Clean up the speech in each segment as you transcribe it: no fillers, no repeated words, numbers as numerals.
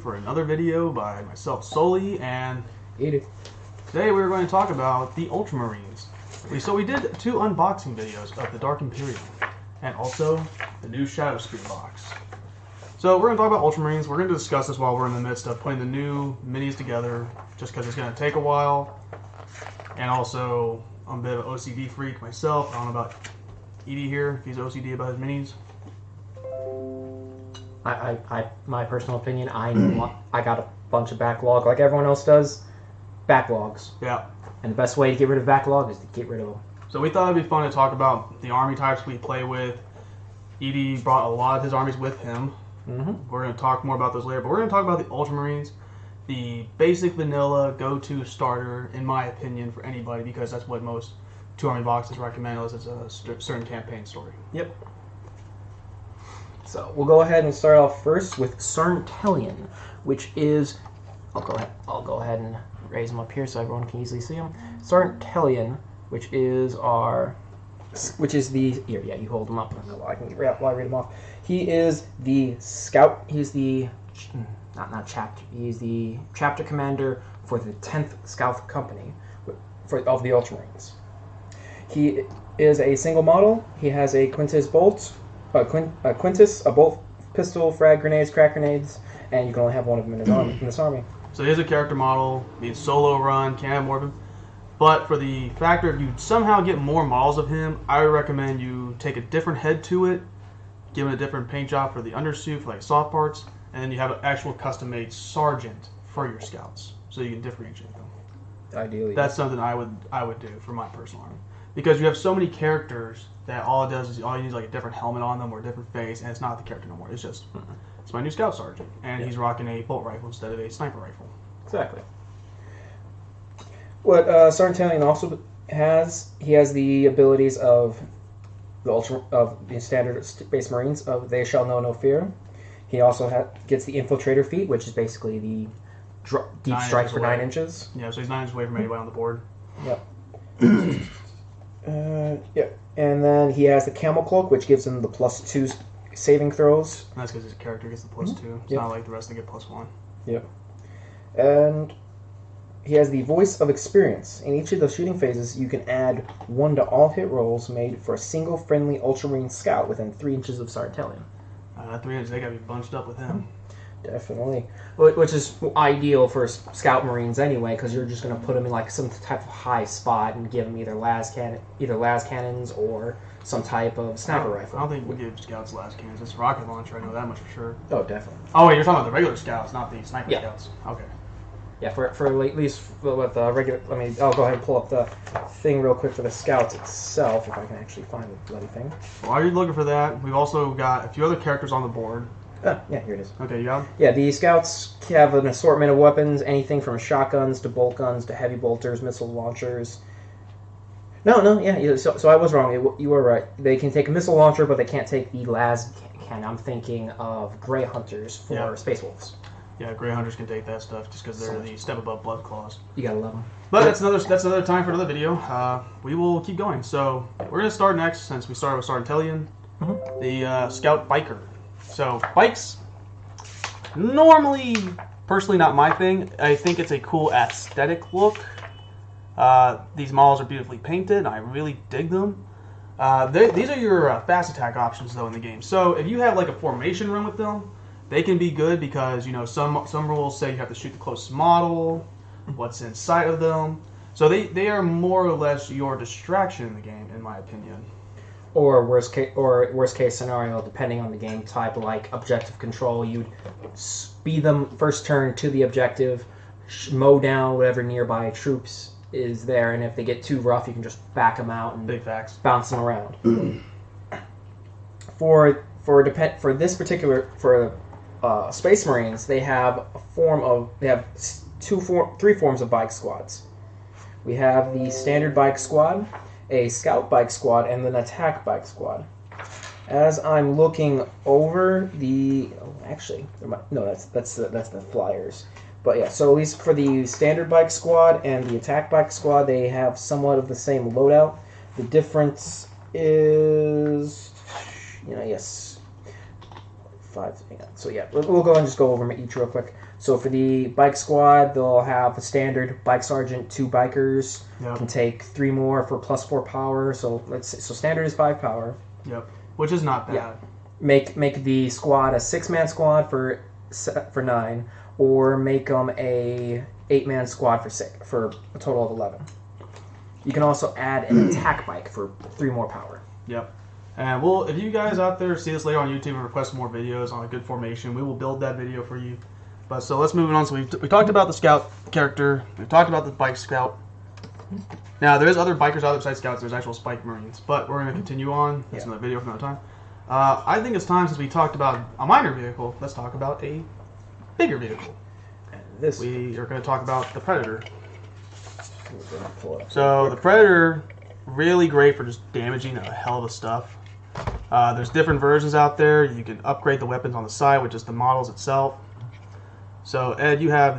for another video by myself solely, and Eat today we're going to talk about the Ultramarines. So we did 2 unboxing videos of the Dark Imperium and also the new Shadow Spear box. So we're going to talk about Ultramarines. We're going to discuss this while we're in the midst of putting the new minis together, just because it's going to take a while. And also, I'm a bit of an OCD freak myself. I don't know about Edie here, if he's OCD about his minis. My personal opinion, I got a bunch of backlog like everyone else does. Backlogs. Yeah. And the best way to get rid of backlog is to get rid of them. So we thought it'd be fun to talk about the army types we play with. Edie brought a lot of his armies with him. We're going to talk more about those later, but we're going to talk about the Ultramarines, the basic vanilla go-to starter, in my opinion, for anybody, because that's what most 2 army boxes recommend unless it's a certain campaign story. Yep. So we'll go ahead and start off first with Sarntellian, which is I'll go ahead and raise them up here so everyone can easily see them. Sarntellian, which is the here. Yeah, you hold them up. I don't know why I can read them off. He is the scout. He's the not chapter. He's the chapter commander for the 10th Scout Company of the Ultramarines. He is a single model. He has a Quintus bolt. A bolt, pistol, frag grenades, crack grenades, and you can only have one of them in this army. So he is a character model, means solo run, can't have more of him. But for the factor if you somehow get more models of him, I would recommend you take a different head to it, give him a different paint job for the undersuit, for like soft parts, and then you have an actual custom-made sergeant for your scouts, so you can differentiate them. Ideally, that's something I would do for my personal army, because you have so many characters that all it does is all you need is like a different helmet on them or a different face, and it's not the character no more. It's just it's my new scout sergeant, and he's rocking a bolt rifle instead of a sniper rifle. Exactly. What Sarntellian also has, he has the abilities of the standard Space Marines of They Shall Know No Fear. He also gets the Infiltrator feat, which is basically the deep strike for 9 inches. Yeah, so he's 9 inches away from anybody on the board. Yep. Yeah. And then he has the Camel Cloak, which gives him the +2 saving throws. And that's because his character gets the +2. It's not like the rest of them get +1. Yep. And he has the Voice of Experience. In each of the shooting phases, you can add 1 to all hit rolls made for a single friendly Ultramarine scout within 3 inches of Sarntellian. 3 inches, they got to be bunched up with him. Definitely. Which is ideal for Scout Marines anyway, because you're just going to put them in like some type of high spot and give them either las cannons or some type of sniper rifle. I don't think we give scouts las cannons. It's rocket launcher, I know that much for sure. Oh, definitely. Oh, wait, you're talking about the regular scouts, not the sniper scouts. Okay. Yeah, for at least with the regular. I'll go ahead and pull up the thing real quick for the scouts itself, if I can actually find the bloody thing. While you're looking for that, we've also got a few other characters on the board. Yeah, here it is. Okay, you got them? Yeah, the scouts have an assortment of weapons, anything from shotguns to bolt guns to heavy bolters, missile launchers. So I was wrong. You were right. They can take a missile launcher, but they can't take the las cannon. I'm thinking of Grey Hunters for Space Wolves. Yeah, Grey Hunters can take that stuff just because they're the step above Blood Claws. You gotta love them. But that's another time for another video. We will keep going. So we're gonna start next, since we started with Sarntellian, the Scout Biker. So bikes, normally, personally, not my thing. I think it's a cool aesthetic look. These models are beautifully painted, and I really dig them. These are your fast attack options though in the game. So if you have like a formation run with them, they can be good because some rules say you have to shoot the closest model, what's in sight of them. So they are more or less your distraction in the game, in my opinion. Or worst case scenario, depending on the game type, like objective control, you'd speed them first turn to the objective, mow down whatever nearby troops is there, and if they get too rough, you can just back them out and bounce them around. For Space Marines, they have three forms of bike squads. We have the standard bike squad, a scout bike squad, and an attack bike squad. As I'm looking over that's the flyers. But yeah, so at least for the standard bike squad and the attack bike squad, they have somewhat of the same loadout. The difference is, 5. So yeah, we'll go and just go over them each real quick. So for the bike squad, they'll have the standard bike sergeant, 2 bikers. Yep. Can take 3 more for +4 power. So standard is 5 power. Yep. Which is not bad. Yeah. Make the squad a 6-man squad for 9, or make them a 8-man squad for a total of 11. You can also add an attack bike for 3 more power. Yep. And if you guys out there see this later on YouTube and request more videos on a good formation, we will build that video for you. But so let's move on. So we talked about the scout character. We've talked about the bike scout. Now there is other bikers out there besides scouts. There's actual spike marines. But we're going to continue on. That's another video for another time. I think it's time, since we talked about a minor vehicle, let's talk about a bigger vehicle. We are going to talk about the Predator. So the Predator, really great for just damaging a hell of a stuff. There's different versions out there. You can upgrade the weapons on the side with just the models itself. So Ed, you have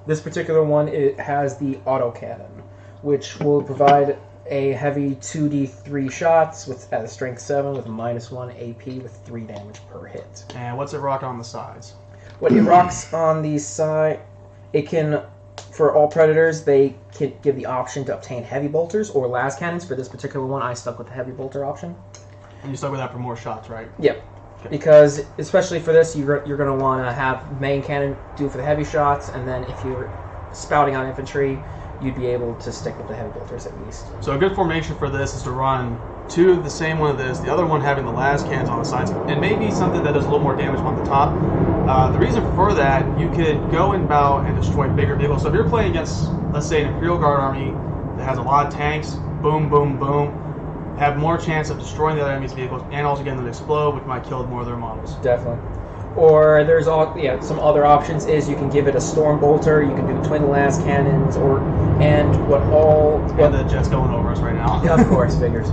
this particular one. It has the autocannon, which will provide a heavy 2d3 shots at a strength 7 with a -1 AP with 3 damage per hit. And what's it rock on the sides? What it rocks on the side, it can, for all Predators, they can give the option to obtain heavy bolters or las cannons. For this particular one, I stuck with the heavy bolter option. And you stuck with that for more shots, right? Yep. Okay. Because, especially for this, you're going to want to have main cannon do for the heavy shots, and then if you're spouting out infantry, you'd be able to stick with the heavy bolters at least. So a good formation for this is to run 2 of the same one of this, the other one having the las cannons on the sides, and maybe something that does a little more damage on the top. The reason for that, you could go in bow and destroy bigger vehicles. So if you're playing against, let's say, an Imperial Guard army that has a lot of tanks, boom, boom, boom, have more chance of destroying the other enemy's vehicles and also getting them to explode, which might kill more of their models. Definitely. Or there's some other options. Is you can give it a storm bolter. You can do twin las cannons, and the jet's going over us right now. Yeah, of course, figures.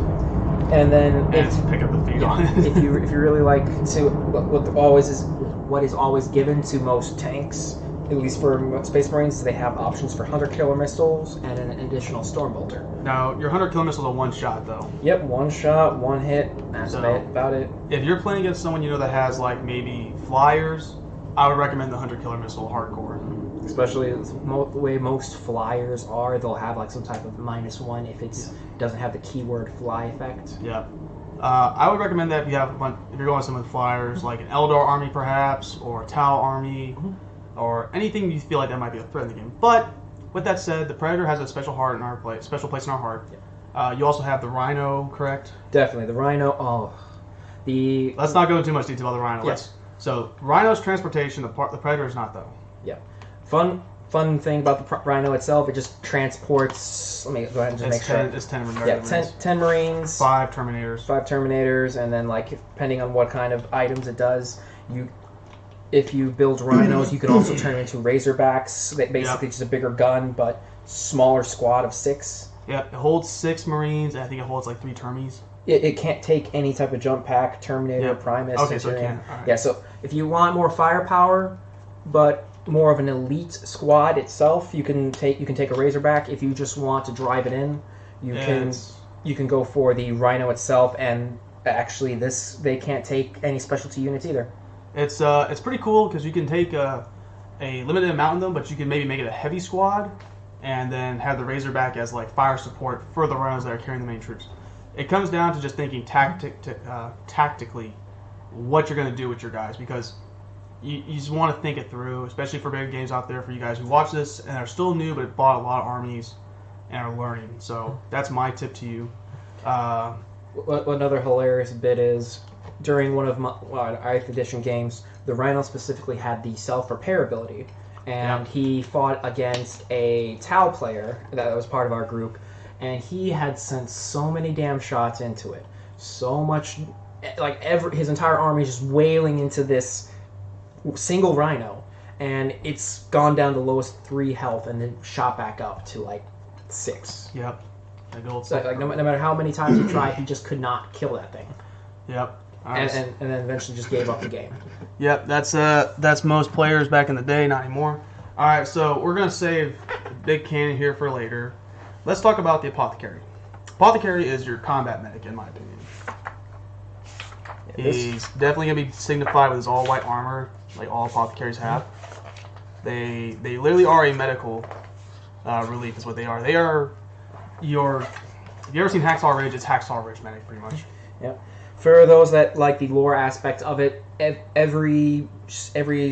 And then pick up the feed on it. if you really like to, what is always given to most tanks, at least for Space Marines, they have options for hunter killer missiles and an additional storm bolter. Now your hunter killer missile is a 1 shot though. Yep, 1 shot, 1 hit. That's about it. If you're playing against someone that has like maybe flyers, I would recommend the hunter killer missile hardcore. Especially the way most flyers are, they'll have like some type of -1 if it doesn't have the keyword fly effect. Yeah. I would recommend that if you're going with some of the flyers, like an Eldar army perhaps, or a Tau army, or anything you feel like that might be a threat in the game. But with that said, the Predator has a special place in our heart. Yeah. You also have the Rhino, correct? Definitely, the Rhino. Let's not go into too much detail about the Rhino. Yes. So Rhino's transportation, the Predator is not though. Yeah. Fun thing about the Rhino itself, it just transports. Let me go ahead and just make sure. It's 10 Marines. Yeah, 10 Marines. 5 Terminators. 5 Terminators, and then depending on what kind of items it does, if you build Rhinos, you can also turn them into Razorbacks. Basically, just a bigger gun, but smaller squad of 6. Yeah, it holds 6 Marines, and I think it holds like 3 Termies. It can't take any type of jump pack, Terminator, Primus. Okay, so it can. All right. Yeah, so if you want more firepower, but more of an elite squad itself, you can take a Razorback. If you just want to drive it in, you can go for the Rhino itself, and actually they can't take any specialty units either. It's pretty cool because you can take a limited amount of them, but you can maybe make it a heavy squad, and then have the Razorback as like fire support for the Rhinos that are carrying the main troops. It comes down to just thinking tactically what you're going to do with your guys, because you just want to think it through, especially for big games out there for you guys who watch this and are still new but bought a lot of armies and are learning. So that's my tip to you. Another hilarious bit is during one of my 8th edition games, the Rhino specifically had the self-repair ability, and he fought against a Tau player that was part of our group, and he had sent so many damn shots into it, so much, his entire army is just wailing into this single Rhino, and it's gone down to lowest 3 health and then shot back up to 6. Yep. So, no matter how many times he tried, he just could not kill that thing. Yep. And then eventually just gave up the game. Yep, that's most players back in the day, not anymore. All right, so we're gonna save the big cannon here for later. Let's talk about the Apothecary. Apothecary is your combat medic, in my opinion. He's definitely going to be signified with his all-white armor, like all apothecaries have. They literally are a medical relief is what they are. They are your... Have you ever seen Hacksaw Ridge? It's Hacksaw Ridge medic, pretty much. Yeah. For those that like the lore aspect of it, every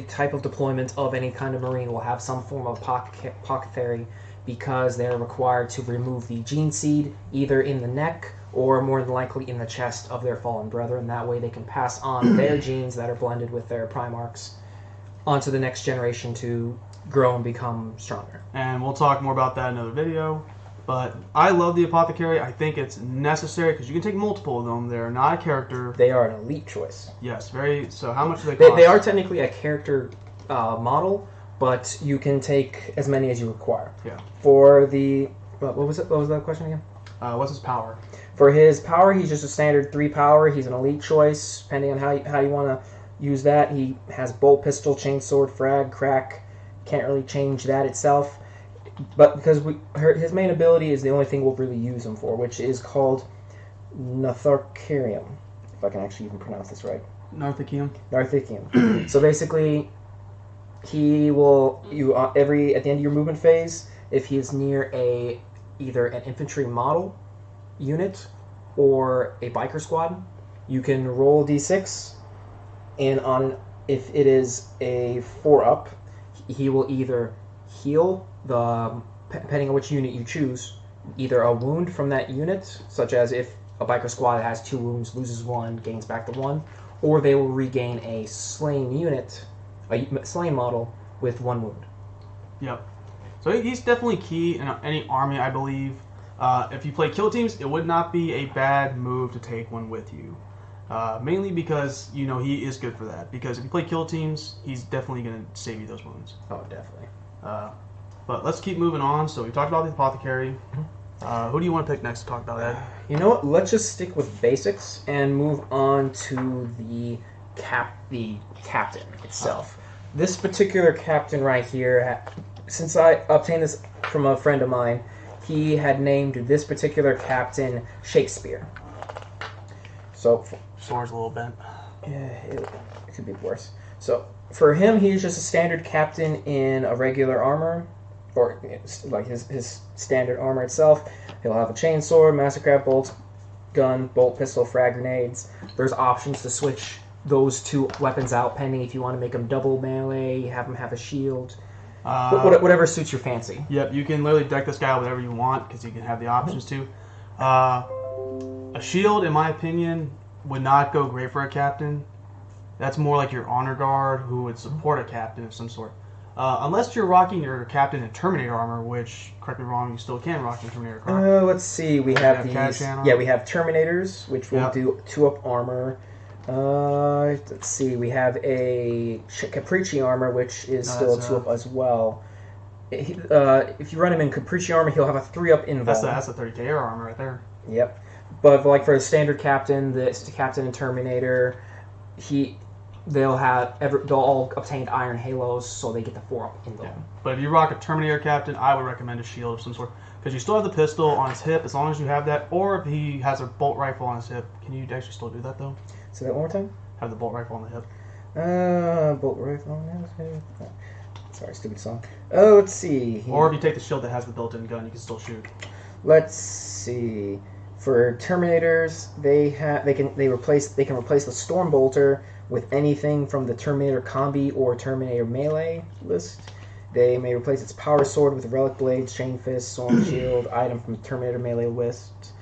type of deployment of any kind of marine will have some form of apothecary because they're required to remove the gene seed either in the neck or more than likely in the chest of their fallen brethren. That way they can pass on their genes that are blended with their Primarchs onto the next generation to grow and become stronger. And we'll talk more about that in another video. But I love the Apothecary. I think it's necessary because you can take multiple of them. They're not a character. They are an elite choice. Yes, very. So how much do they cost? They are technically a character model, but you can take as many as you require. Yeah. For the... What was it? What was that question again? What's his power? For his power, he's just a standard 3 power. He's an elite choice, depending on how you want to use that. He has bolt, pistol, chainsword, frag, crack. Can't really change that itself. But because his main ability is the only thing we'll really use him for, which is called Nartharium, if I can actually even pronounce this right. Nartharium. So basically, he will at the end of your movement phase, if he is near either an infantry model unit or a biker squad, you can roll d6, and if it is a 4-up, he will either heal depending on which unit you choose, either a wound from that unit, such as if a biker squad has 2 wounds, loses 1, gains back the 1, or they will regain a slain unit, a slain model with 1 wound. Yep. So he's definitely key in any army, I believe. If you play kill teams, it would not be a bad move to take one with you. Mainly because, he is good for that. Because if you play kill teams, he's definitely going to save you those wounds. Oh, definitely. But let's keep moving on. So we talked about the Apothecary. Who do you want to pick next to talk about, Ed? You know what? Let's just stick with basics and move on to the captain itself. This particular captain right here, since I obtained this from a friend of mine, he had named this particular captain Shakespeare. So, Sword's a little bent. Yeah, it could be worse. So, for him, he's just a standard captain in a regular armor, or like his standard armor itself. He'll have a chainsword, massacre bolt, gun, bolt, pistol, frag grenades. There's options to switch those 2 weapons out, pending if you want to make them double melee, have him have a shield. Whatever suits your fancy. Yep, you can literally deck this guy whatever you want because you can have the options to. A shield, in my opinion, would not go great for a captain. That's more like your honor guard who would support a captain of some sort. Unless you're rocking your captain in Terminator armor, which, correct me wrong, you still can rock in Terminator armor. Let's see. We have these. Yeah, we have Terminators, which will do 2-up armor. Let's see. We have a Capricci armor, which is still 2-up as well. If you run him in Capricci armor, he'll have a 3-up invuln. That's a 30k armor right there. Yep. But like for a standard captain, the captain in Terminator, they'll all obtained iron halos, so they get the 4-up invuln. Yeah. But if you rock a Terminator captain, I would recommend a shield of some sort. Because you still have the pistol on his hip, as long as you have that. Or if he has a bolt rifle on his hip. Can you actually still do that, though? Say that one more time? Have the bolt rifle on the hip. Bolt rifle on his hip. Sorry, stupid song. Oh, let's see. Or if you take the shield that has the built-in gun, you can still shoot. Let's see. For Terminators, they can replace the Storm Bolter with anything from the Terminator Combi or Terminator Melee list. They may replace its Power Sword with Relic Blades, Chain Fist, Storm Shield, item from Terminator Melee list.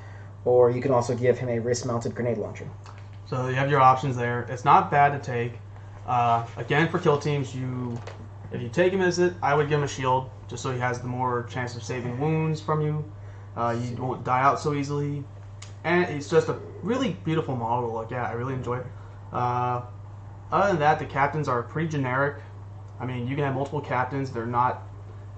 Or you can also give him a wrist-mounted grenade launcher. So you have your options there. It's not bad to take. Again, for kill teams, if you take him as it, I would give him a shield, just so he has the more chance of saving wounds from you. You won't die out so easily. And it's just a really beautiful model to look at. I really enjoy it. Other than that, the captains are pretty generic. I mean, you can have multiple captains. They're not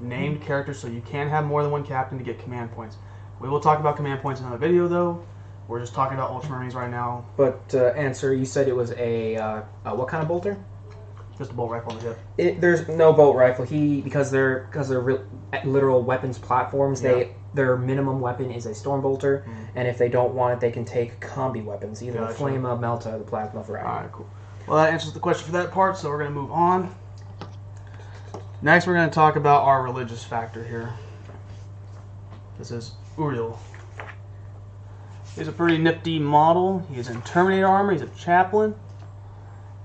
named characters, so you can have more than one captain to get command points. We will talk about command points in another video, though. We're just talking about Ultramarines right now. But, Answer, you said it was a what kind of bolter? Just a bolt rifle on the hip. There's no bolt rifle. Because they're literal weapons platforms. Their minimum weapon is a Stormbolter, and if they don't want it, they can take combi weapons, either the Flama, Melta, or the Plasma Variety. Alright, cool. Well, that answers the question for that part, so we're going to move on. Next, we're going to talk about our religious factor here. This is Uriel. He's a pretty nifty model. He's in Terminator armor. He's a chaplain.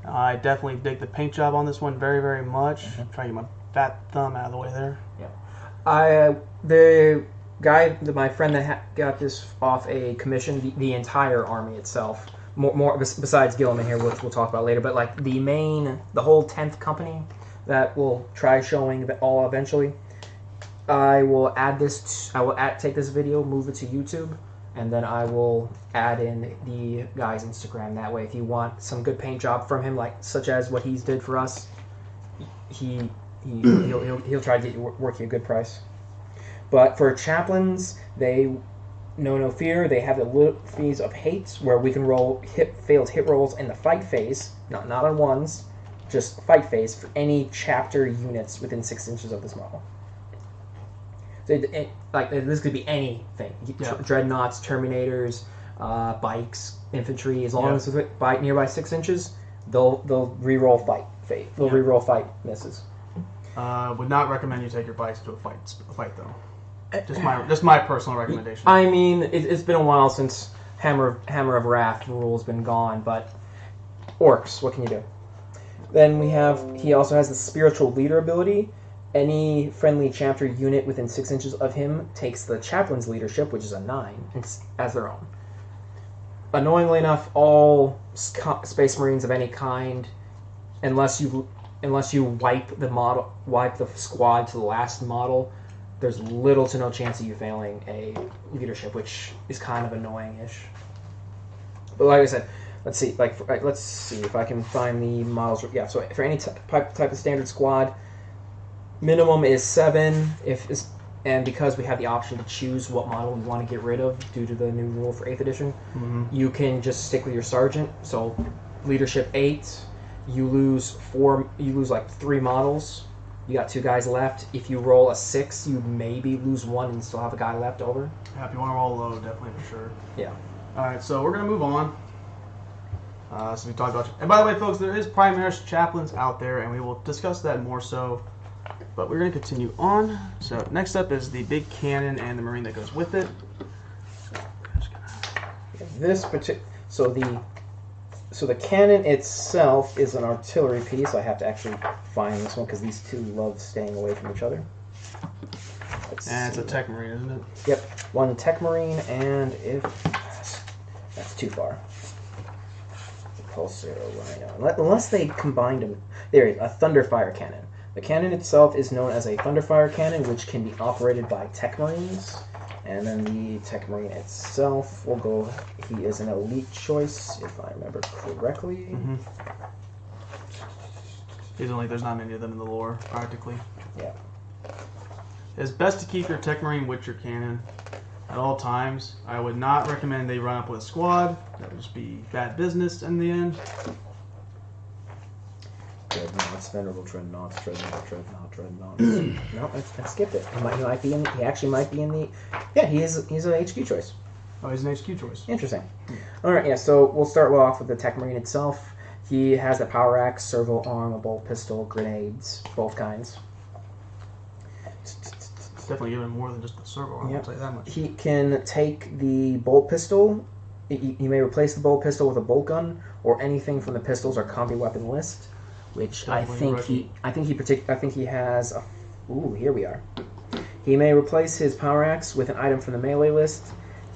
I definitely dig the paint job on this one very, very much. I'm trying to get my fat thumb out of the way there. Yeah. The guy, my friend that got this off a commission, the entire army itself, more besides Gilliman here, which we'll talk about later, but like the whole 10th company that we'll try showing all eventually. I will take this video, move it to YouTube, and then I will add in the guy's Instagram. That way, if you want some good paint job from him, such as what he's did for us, he'll try to get work you a good price. But for chaplains, they know no fear. They have the little phase of hate, where we can roll failed hit rolls in the fight phase, not on ones, just fight phase for any chapter units within 6 inches of this model. So this could be anything: dreadnoughts, Terminators, bikes, infantry. As long as it's nearby 6 inches, they'll re-roll fight. They'll re-roll fight misses. Would not recommend you take your bikes to a fight though. Just my personal recommendation. I mean, it's been a while since Hammer of Wrath rule's been gone, but orcs, what can you do? Then he also has the spiritual leader ability. Any friendly chapter unit within 6 inches of him takes the chaplain's leadership, which is a 9, as their own. Annoyingly enough, all Space Marines of any kind, unless you wipe the squad to the last model, there's little to no chance of you failing a leadership, which is kind of annoying-ish. But like I said, let's see if I can find the models. Yeah, so for any type of standard squad, minimum is 7. And because we have the option to choose what model we want to get rid of due to the new rule for 8th edition, you can just stick with your sergeant. So leadership 8, you lose 3 models. You got 2 guys left. If you roll a 6, you maybe lose 1 and still have a guy left over. Yeah, if you want to roll low, definitely for sure. Yeah. All right, so we're gonna move on. So we talked about, and by the way, folks, there is Primaris chaplains out there, and we will discuss that more so. But we're gonna continue on. So next up is the big cannon and the marine that goes with it. So the cannon itself is an artillery piece. I have to actually find this one because these two love staying away from each other. And it's a tech marine, isn't it? Yep, 1 tech marine, and if that's too far, Pulsar Rhino. Unless they combined them. There is a Thunderfire cannon. The cannon itself is known as a Thunderfire cannon, which can be operated by tech marines. And then the tech marine itself will go. He is an elite choice, if I remember correctly. There's not many of them in the lore, practically. Yeah. It's best to keep your tech marine with your cannon at all times. I would not recommend they run up with a squad. That would just be bad business in the end. Dreadnoughts, venerable dreadnoughts. No, I skipped it. He actually might be in the. Yeah, he's an HQ choice. Oh, he's an HQ choice. Interesting. All right, yeah. So we'll start off with the tech marine itself. He has the power axe, servo arm, a bolt pistol, grenades, both kinds. It's definitely even more than just the servo arm. I'll tell you that much. He can take the bolt pistol. He may replace the bolt pistol with a bolt gun or anything from the pistols or combi weapon list. Which I think he has a. Ooh, here we are. He may replace his power axe with an item from the melee list.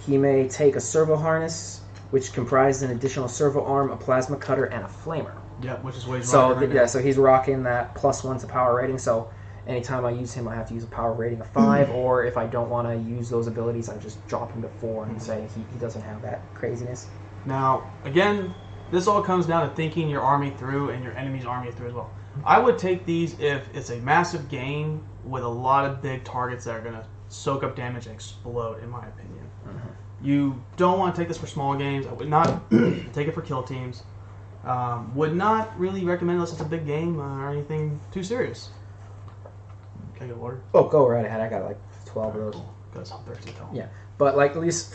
He may take a servo harness, which comprises an additional servo arm, a plasma cutter, and a flamer. Yeah, which is what he's rocking right now. So he's rocking that +1 to power rating. So anytime I use him, I have to use a power rating of 5. Or if I don't want to use those abilities, I just drop him to 4 and say he doesn't have that craziness. Now, again, this all comes down to thinking your army through and your enemy's army through as well. I would take these if it's a massive game with a lot of big targets that are going to soak up damage and explode, in my opinion. You don't want to take this for small games. I would not take it for kill teams. Would not really recommend unless it's a big game or anything too serious. Can I get water? Oh, go right ahead. I got like 12 of those. Cool. Because I'm thirsty. Yeah, but like at least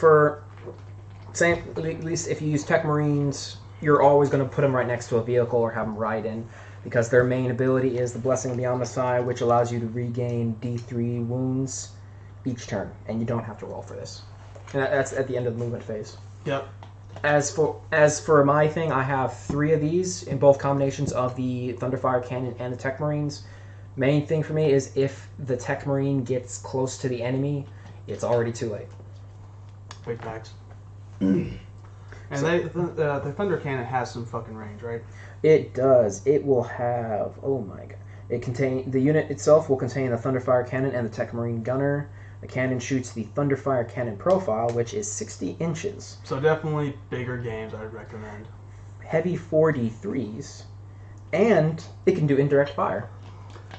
if you use Tech Marines, you're always going to put them right next to a vehicle or have them ride in, because their main ability is the Blessing of the Omnicide, which allows you to regain D3 wounds each turn, and you don't have to roll for this. And that's at the end of the movement phase. Yep. As for my thing, I have 3 of these in both combinations of the Thunderfire Cannon and the Tech Marines. Main thing for me is if the Tech Marine gets close to the enemy, it's already too late. Big facts. And the Thunder Cannon has some fucking range, right? It does. It will have... Oh my god. The unit itself will contain the Thunderfire Cannon and the Tech Marine Gunner. The cannon shoots the Thunderfire Cannon profile, which is 60 inches. So definitely bigger games I would recommend. Heavy 4d3s. And it can do indirect fire.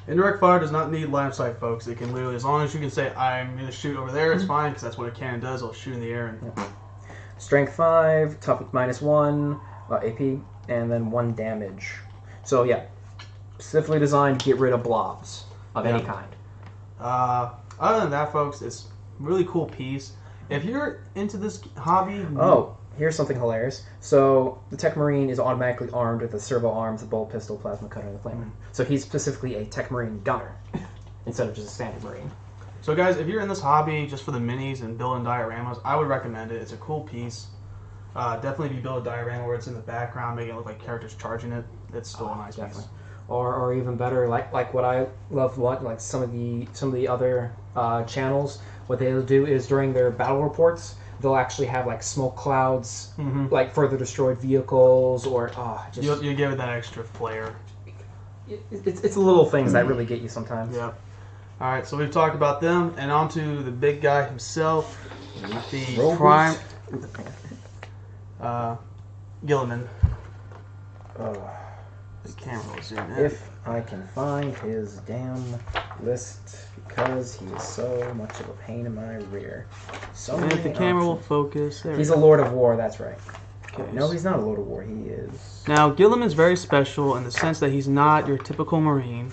Indirect fire does not need line of sight, folks. It can literally, as long as you can say, I'm going to shoot over there, it's fine, because that's what a cannon does. It'll shoot in the air. And... Yeah. Strength 5, toughness -1, AP, and then 1 damage. So yeah, specifically designed to get rid of blobs of any kind. Other than that, folks, it's a really cool piece. If you're into this hobby... Oh, here's something hilarious. So the Tech Marine is automatically armed with the servo arms, the bolt pistol, plasma cutter, and the flamer. So he's specifically a Tech Marine gunner instead of just a standard Marine. So guys, if you're in this hobby just for the minis and building dioramas, I would recommend it. It's a cool piece. Definitely if you build a diorama where it's in the background, making it look like characters charging it, it's still a nice piece. Or even better, like what I love, like some of the other channels, what they'll do is during their battle reports, they'll actually have like smoke clouds, like further destroyed vehicles, or just you give it that extra flair. It's the little things that really get you sometimes. Yep. All right, so we've talked about them, and on to the big guy himself, the prime Gilliman. The camera will zoom in. If I can find his damn list, because he is so much of a pain in my rear. And if the camera will focus, he's a Lord of War. That's right. Okay. No, he's not a Lord of War. He is. Now, Gilliman's very special in the sense that he's not your typical Marine.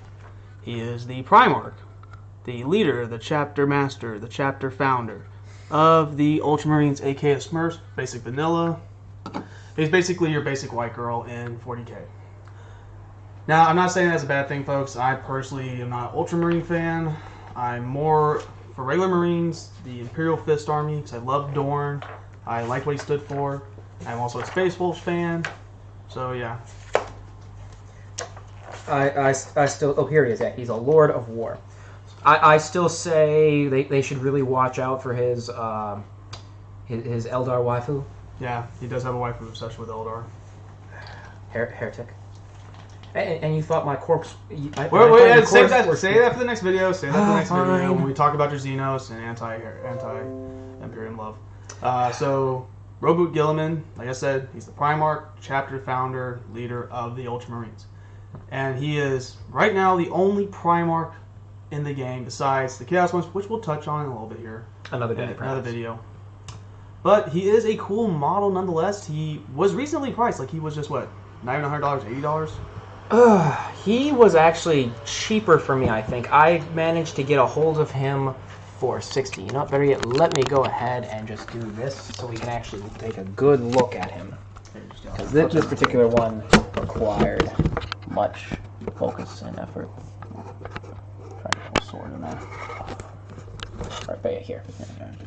He is the Primarch, the leader, the chapter master, the chapter founder of the Ultramarines, aka the Smurfs, basic vanilla. He's basically your basic white girl in 40k. Now, I'm not saying that's a bad thing, folks. I personally am not an Ultramarine fan. I'm more for regular Marines, the Imperial Fist Army, because I love Dorn. I like what he stood for. I'm also a Space Wolves fan. So, yeah. I still... Oh, here he is. Yeah, he's a Lord of War. I still say they should really watch out for his Eldar waifu. Yeah, he does have a waifu obsession with Eldar. Heretic. And you thought my corpse... Wait, save that for the next video. Save that for the next video when we talk about your Xenos and anti-Imperium love. So, Roboot Gilliman, like I said, he's the Primarch, chapter founder, leader of the Ultramarines. And he is, right now, the only Primarch in the game besides the Chaos ones, which we'll touch on in a little bit here. Another video. But he is a cool model nonetheless. He was reasonably priced. Like, he was just, what, not even $100, $80? He was actually cheaper for me, I think. I managed to get a hold of him for 60. You know what, better yet, let me go ahead and just do this so we can actually take a good look at him. Because this particular one required much focus and effort. Try to pull sword in there. Right, but yeah, here.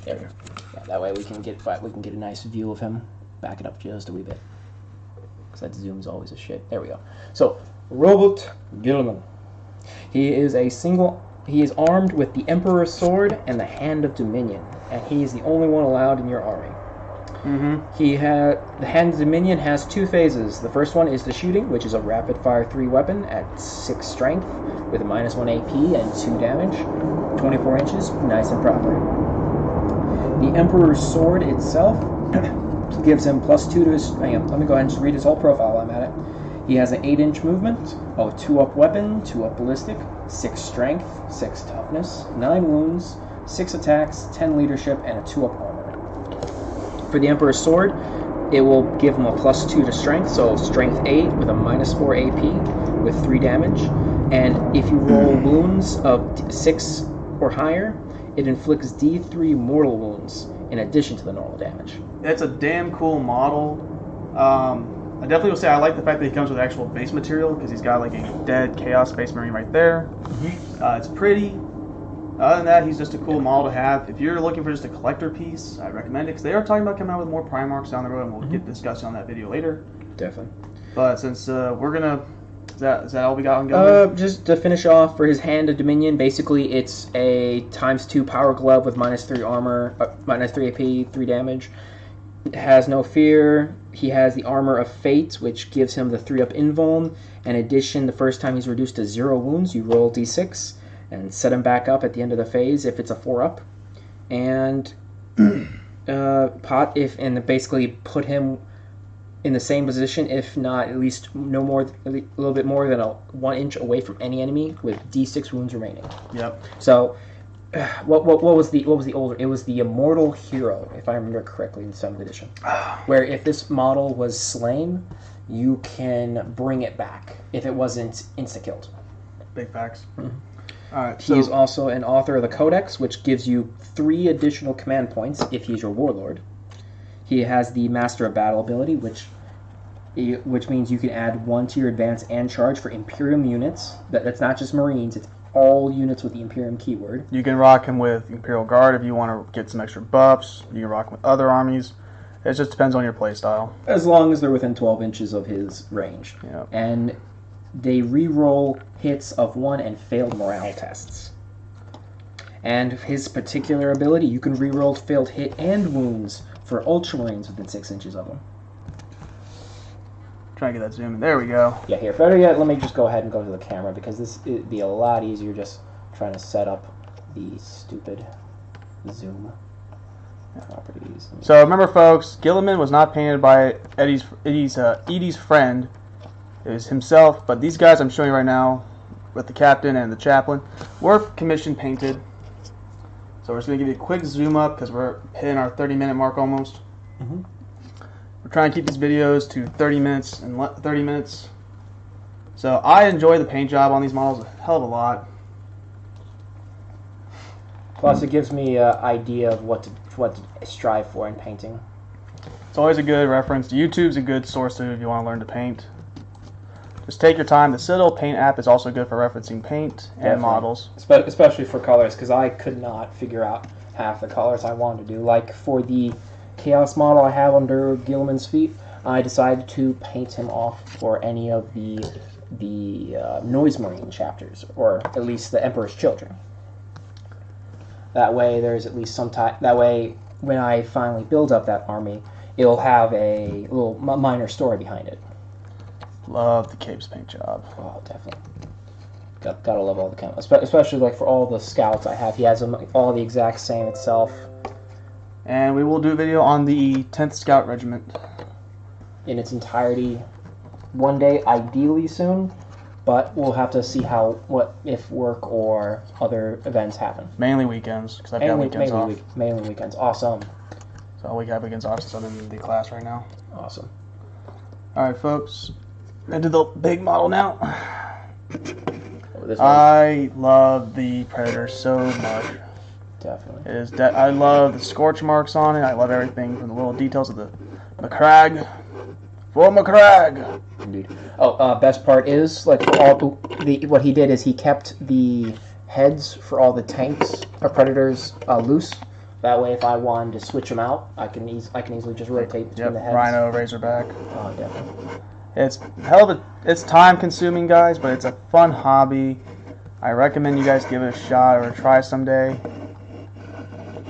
There we go. Yeah, that way we can get a nice view of him. Back it up just a wee bit. That zoom's always a shit. There we go. So, Roboot Gilliman. He is armed with the Emperor's Sword and the Hand of Dominion, and he is the only one allowed in your army. The Hand of Dominion has 2 phases. The first one is the shooting, which is a rapid-fire 3 weapon at 6 strength with a -1 AP and 2 damage, 24 inches, nice and proper. The Emperor's Sword itself gives him +2 to his... Hang on, let me go ahead and just read his whole profile while I'm at it. He has an 8-inch movement, a 2-up weapon, 2-up ballistic, 6 strength, 6 toughness, 9 wounds, 6 attacks, 10 leadership, and a 2-up armor. For the Emperor's Sword, it will give him a +2 to strength, so strength 8 with a -4 AP with 3 damage. And if you roll wounds of 6 or higher, it inflicts D3 mortal wounds in addition to the normal damage. It's a damn cool model. I definitely will say I like the fact that he comes with actual base material because he's got like a dead Chaos Space Marine right there. It's pretty. Other than that, he's just a cool model to have. If you're looking for just a collector piece, I recommend it because they are talking about coming out with more Primarchs down the road, and we'll get discussing on that video later. Definitely. But since we're gonna, is that all we got on going? Just to finish off, for his Hand of Dominion, basically it's a ×2 power glove with -3 armor, -3 AP, 3 damage. It has no fear. He has the Armor of Fate, which gives him the 3-up invuln. In addition, the first time he's reduced to 0 wounds, you roll D6 and set him back up at the end of the phase if it's a 4-up. And basically put him in the same position, if not at least no more, a little bit more than 1 inch away from any enemy, with D6 wounds remaining. Yep. So, what was the older? It was the Immortal Hero, if I remember correctly, in the 7th edition, where if this model was slain, you can bring it back if it wasn't insta-killed. Big facts. Mm-hmm. All right. He is also an author of the Codex, which gives you 3 additional command points if he's your warlord. He has the Master of Battle ability, which means you can add 1 to your advance and charge for Imperium units. That's not just Marines, it's all units with the Imperium keyword. You can rock him with Imperial Guard if you want to get some extra buffs. You can rock him with other armies. It just depends on your playstyle. As long as they're within 12 inches of his range. Yep. And they re-roll hits of 1 and failed morale tests. And his particular ability, you can re-roll failed hit and wounds for ultramarines within 6 inches of him. Try to get that zoom in. There we go. Yeah, here. Better yet, let me just go ahead and go to the camera because this would be a lot easier just trying to set up the stupid zoom properties. So remember, folks, Gilliman was not painted by Edie's friend. It was himself. But these guys I'm showing you right now, with the captain and the chaplain, were commission painted. So we're just going to give you a quick zoom up because we're hitting our 30-minute mark almost. Mm-hmm. We're trying to keep these videos to 30 minutes and 30 minutes. So I enjoy the paint job on these models a hell of a lot. Plus, it gives me an idea of what to strive for in painting. It's always a good reference. YouTube's a good source if you want to learn to paint. Just take your time. The Citadel Paint app is also good for referencing paint and Definitely. models. Especially for colors, because I could not figure out half the colors I wanted to do. Like for the Chaos model I have under Gilliman's feet, I decided to paint him off for any of the Noise Marine chapters, or at least the Emperor's Children. That way there's at least some time. That way when I finally build up that army, it'll have a little minor story behind it. Love the Cape's paint job. Oh, definitely. Gotta love all the camos, especially like for all the scouts I have. He has them all the exact same itself. And we will do a video on the 10th Scout Regiment in its entirety one day, ideally soon, but we'll have to see if work or other events happen. Mainly weekends, because I've got weekends off. Mainly weekends. Awesome. So we have weekends off since I'm in the class right now. Awesome. Alright, folks. Into the big model now. This I love the Predator so much. Definitely. I love the scorch marks on it. I love everything from the little details of the McCrag. For McCrag! Indeed. Oh, best part is, like, for all what he did is he kept the heads for all the tanks or Predators loose. That way, if I wanted to switch them out, I can easily just rotate between the heads. Rhino, Razorback. Oh, definitely. It's time consuming, guys, but it's a fun hobby. I recommend you guys give it a shot or try someday.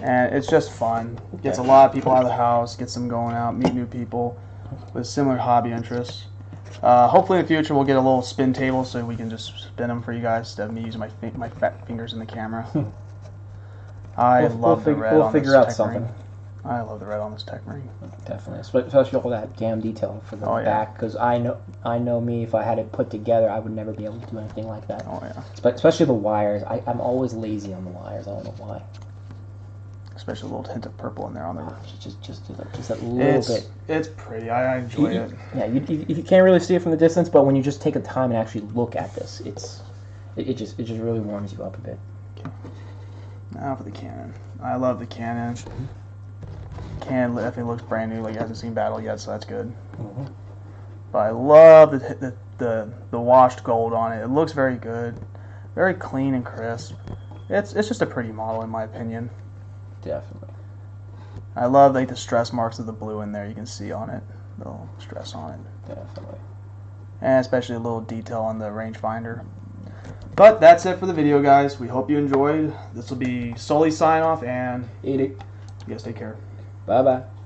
And it's just fun. Gets a lot of people out of the house, gets them going out, meet new people with similar hobby interests. Hopefully in the future we'll get a little spin table so we can just spin them for you guys instead of me using my fat fingers in the camera. I love the red on this We'll figure out tech something. ring. I love the red on this tech ring. Definitely, especially all that damn detail for the back. Because I know me. If I had it put together, I would never be able to do anything like that. Oh yeah. Especially the wires. I'm always lazy on the wires. I don't know why. especially a little hint of purple in there on the. Just that little bit. It's pretty. I enjoy it. Yeah, you can't really see it from the distance, but when you just take the time and actually look at this, it just really warms you up a bit. Okay. Now for the cannon. I love the cannon. Cannon definitely looks brand new, like it hasn't seen battle yet, so that's good. Mm-hmm. But I love the washed gold on it. It looks very good, very clean and crisp. It's just a pretty model in my opinion. Definitely. I love like the stress marks of the blue in there. You can see on it, little stress on it. Definitely. And especially a little detail on the rangefinder. But that's it for the video, guys. We hope you enjoyed. This will be Sully's sign off, and Eat it. you guys take care. Bye bye.